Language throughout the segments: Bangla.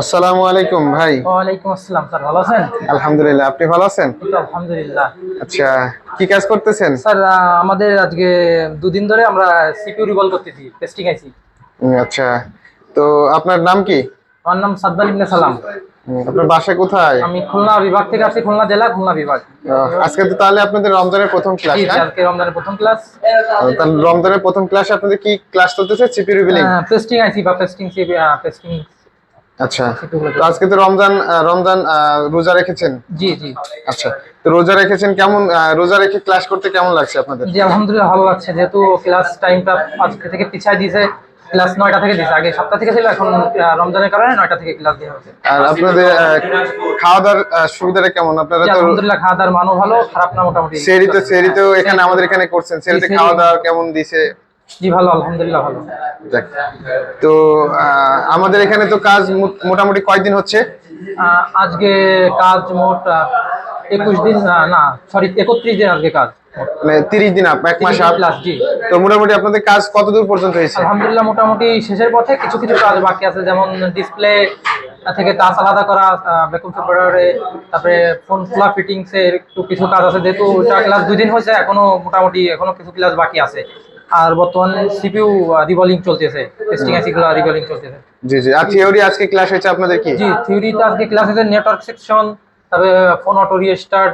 আসসালামু আলাইকুম ভাই। ওয়ালাইকুম আসসালাম স্যার, ভালো আছেন? আলহামদুলিল্লাহ, আপনি ভালো আছেন? এই তো আলহামদুলিল্লাহ। আচ্ছা, কি কাজ করতেছেন? স্যার আমাদের আজকে দুদিন ধরে আমরা সিপিইউ রিভলভ করতেছি, টেস্টিং আইছি। আচ্ছা, তো আপনার নাম কি? আমার নাম সাদ্দাম ইবনে সালাম। আপনার বাসা কোথায়? আমি খুলনা বিভাগ থেকে আসছি, খুলনা জেলা, খুলনা বিভাগ। আজকে তো তাহলে আপনাদের রমজানের প্রথম ক্লাস জি না? জি, আজকে রমজানের প্রথম ক্লাস। তাহলে রমজানের প্রথম ক্লাসে আপনাদের কি ক্লাস চলতেছে? CP revealing. টেস্টিং আইছি বা টেস্টিং টেস্টিং আচ্ছা, সিপিইউ তো আজকে তো রমজান রোজা রেখেছেন। জি জি আচ্ছা, তো রোজা রেখেছেন, কেমন রোজা রেখে ক্লাস করতে কেমন লাগছে আপনাদের? জি, আলহামদুলিল্লাহ ভালো লাগছে, যেহেতু ক্লাস টাইমটা আজকে থেকে পিছায় দিয়েছে। ক্লাস 9টা থেকে দিয়েছে, আগে 7টা থেকে ছিল, এখন রমজানের কারণে 9টা থেকে ক্লাস দেওয়া হচ্ছে। আর আপনাদের খাওয়া দাওয়ার সুবিধাটা কেমন? আপনারা জি তো আলহামদুলিল্লাহ, খাওয়া দাওয়ার মানও ভালো, খারাপ না মোটামুটি। সেরিতেও এখানে আমাদের এখানে করছেন, সেরিতে সেহরি। খাওয়া দাওয়া কেমন দিছে? জি ভালো, আলহামদুলিল্লাহ ভালো। যাক। তো আমাদের এখানে তো কাজ মোটামুটি কয়দিন হচ্ছে? আজকে কাজ মোট 21 দিন, না সরি 31 দিন আজকে কাজ। মানে 30 দিন, এক মাস 30 দিন প্লাস, জি। তো মোটামুটি আপনাদের কাজ কতদূর পর্যন্ত হয়েছে? আলহামদুলিল্লাহ মোটামুটি শেষের পথে, কিছু কিছু কাজ বাকি আছে, যেমন ডিসপ্লে থেকে টাচ আলাদা করা, ভ্যাকুয়াম সেপারেটরে, তারপরে ফোন খোলা ফিটিংস এর একটু কিছু কাজ আছে, যেহেতু ওটা ক্লাস 2 দিন হয়েছে, এখনো কিছু ক্লাস বাকি আছে। আর বর্তমানে সিপিইউ রিভলিং চলতেছে, টেস্টিং আইসি গুলো রিভলিং চলতেছে। জি জি। আর থিওরি আজকে ক্লাস হয়েছে আপনাদের কি? জি, থিওরিতে আজকে ক্লাস হয়েছে নেটওয়ার্ক সেকশন, তারপরে ফোন অটো রিস্টার্ট,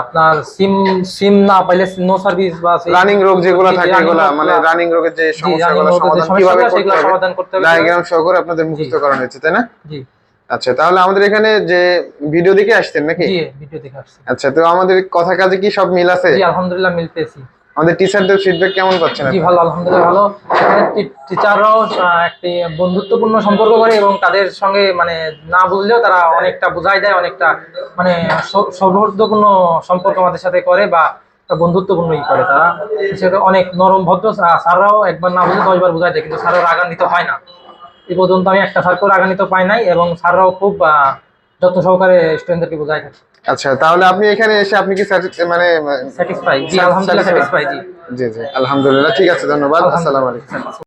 আপনার সিম সিম না পাইলে নো সার্ভিস বা রানিং রোগ যেগুলো থাকে, running এগুলা রোগ মানে গুলা- রানিং রোগের যে জি, running সমস্যাগুলো রোগের যে সমাধান কিভাবে সমস্যাগুলো, করতে সেগুলো হবে সমাধান করতে হবে। ডায়াগ্রাম সহ করে আপনাদের মুখস্থ করানো হয়েছে, তাই না? জি আচ্ছা, তাহলে আমাদের এখানে যে ভিডিও দেখে আসছেন নাকি? জি, ভিডিও দেখে আসছি। আচ্ছা, তো আমাদের কথা কাজে কি সব মিল আছে? জি আলহামদুলিল্লাহ, মিল পেয়েছি। আমাদের টিচারদের ফিডব্যাক কেমন পাচ্ছেন জি আপনি? ভালো, আলহামদুলিল্লাহ ভালো। টিচাররাও একটি বন্ধুত্বপূর্ণ সম্পর্ক করে, এবং তাদের সঙ্গে মানে না বুঝলেও তারা অনেকটা বুঝাই দেয়, অনেকটা মানে সৌহার্দ্যপূর্ণ সম্পর্ক আমাদের সাথে করে, বা একটা বন্ধুত্বপূর্ণ করে তারা। সেটা অনেক নরম ভদ্র। স্যাররাও একবার না বুঝলে 10 বার বুঝাই দেয়, কিন্তু স্যারও রাগান্বিত হয় না। এই পর্যন্ত আমি একটা স্যারকেও রাগান্বিত পাই নাই, এবং স্যাররাও খুব যত্ন সহকারে স্টুডেন্টদেরকে বোঝায় থাকে। আচ্ছা, তাহলে আপনি এখানে এসে আপনি কি মানে স্যাটিসফাই, জি আলহামদুলিল্লাহ স্যাটিসফাই, জি। জি জি, আলহামদুলিল্লাহ, ঠিক আছে, ধন্যবাদ, আসসালামু আলাইকুম। আলহামদুলিল্লাহ।